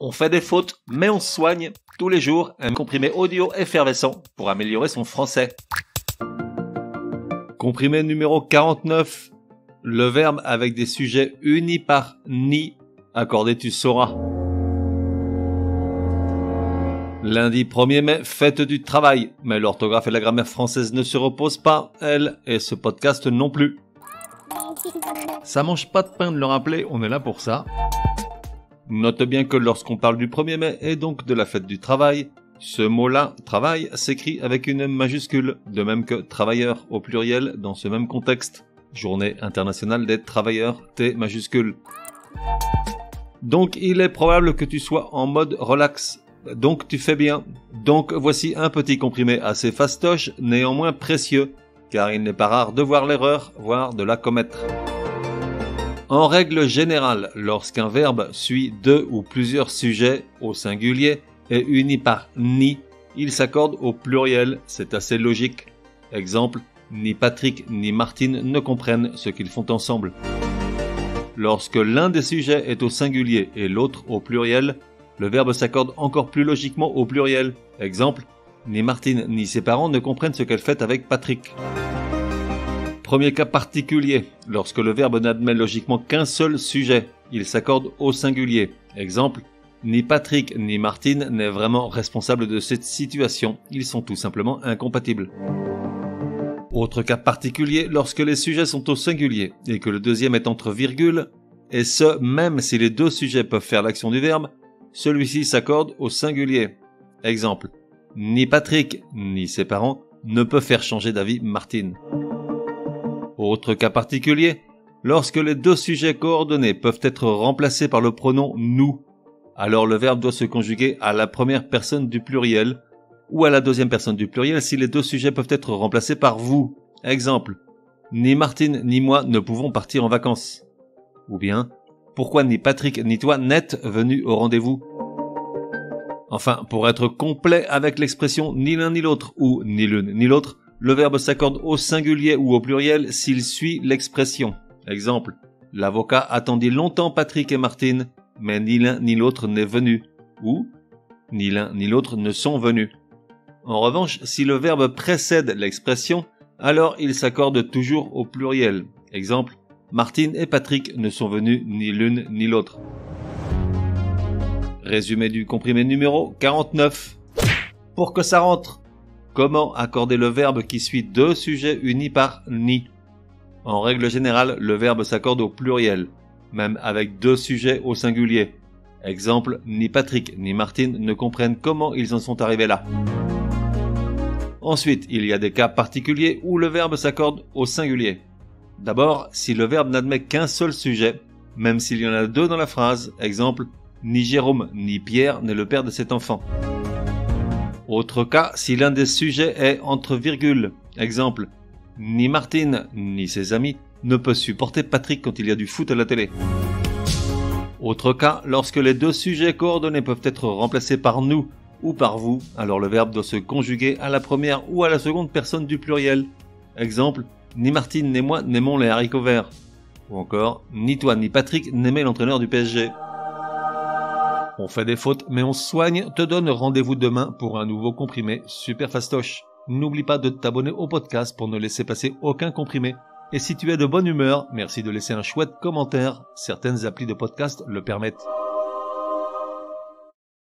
On fait des fautes, mais on se soigne. Tous les jours, un comprimé audio effervescent pour améliorer son français. Comprimé numéro 49. Le verbe avec des sujets unis par ni. Accordé, tu sauras. Lundi 1er mai, fête du travail. Mais l'orthographe et la grammaire française ne se reposent pas, elle, et ce podcast non plus. Ça mange pas de pain de le rappeler, on est là pour ça. Note bien que lorsqu'on parle du 1er mai et donc de la fête du travail, ce mot-là, travail, s'écrit avec une M majuscule, de même que travailleur au pluriel dans ce même contexte. Journée internationale des travailleurs, T majuscule. Donc il est probable que tu sois en mode relax. Donc tu fais bien. Donc voici un petit comprimé assez fastoche, néanmoins précieux, car il n'est pas rare de voir l'erreur, voire de la commettre. En règle générale, lorsqu'un verbe suit deux ou plusieurs sujets au singulier et uni par ni, il s'accorde au pluriel, c'est assez logique. Exemple, ni Patrick ni Martine ne comprennent ce qu'ils font ensemble. Lorsque l'un des sujets est au singulier et l'autre au pluriel, le verbe s'accorde encore plus logiquement au pluriel. Exemple, ni Martine ni ses parents ne comprennent ce qu'elle fait avec Patrick. Premier cas particulier, lorsque le verbe n'admet logiquement qu'un seul sujet, il s'accorde au singulier. Exemple, ni Patrick ni Martine n'est vraiment responsable de cette situation, ils sont tout simplement incompatibles. Autre cas particulier, lorsque les sujets sont au singulier et que le deuxième est entre virgules, et ce même si les deux sujets peuvent faire l'action du verbe, celui-ci s'accorde au singulier. Exemple, ni Patrick ni ses parents ne peuvent faire changer d'avis Martine. Autre cas particulier, lorsque les deux sujets coordonnés peuvent être remplacés par le pronom nous, alors le verbe doit se conjuguer à la première personne du pluriel ou à la deuxième personne du pluriel si les deux sujets peuvent être remplacés par vous. Exemple, ni Martine ni moi ne pouvons partir en vacances. Ou bien, pourquoi ni Patrick ni toi n'êtes venus au rendez-vous? Enfin, pour être complet avec l'expression ni l'un ni l'autre ou ni l'une ni l'autre, le verbe s'accorde au singulier ou au pluriel s'il suit l'expression. Exemple, l'avocat attendit longtemps Patrick et Martine, mais ni l'un ni l'autre n'est venu. Ou, ni l'un ni l'autre ne sont venus. En revanche, si le verbe précède l'expression, alors il s'accorde toujours au pluriel. Exemple, Martine et Patrick ne sont venus ni l'une ni l'autre. Résumé du comprimé numéro 49. Pour que ça rentre, comment accorder le verbe qui suit deux sujets unis par ni? En règle générale, le verbe s'accorde au pluriel, même avec deux sujets au singulier. Exemple, ni Patrick ni Martine ne comprennent comment ils en sont arrivés là. Ensuite, il y a des cas particuliers où le verbe s'accorde au singulier. D'abord, si le verbe n'admet qu'un seul sujet, même s'il y en a deux dans la phrase, exemple, ni Jérôme ni Pierre n'est le père de cet enfant. Autre cas, si l'un des sujets est entre virgules, exemple, ni Martine ni ses amis ne peuvent supporter Patrick quand il y a du foot à la télé. Autre cas, lorsque les deux sujets coordonnés peuvent être remplacés par nous ou par vous, alors le verbe doit se conjuguer à la première ou à la seconde personne du pluriel. Exemple, ni Martine ni moi n'aimons les haricots verts. Ou encore, ni toi ni Patrick n'aimez l'entraîneur du PSG. On fait des fautes, mais on se soigne, te donne rendez-vous demain pour un nouveau comprimé super fastoche. N'oublie pas de t'abonner au podcast pour ne laisser passer aucun comprimé. Et si tu es de bonne humeur, merci de laisser un chouette commentaire, certaines applis de podcast le permettent.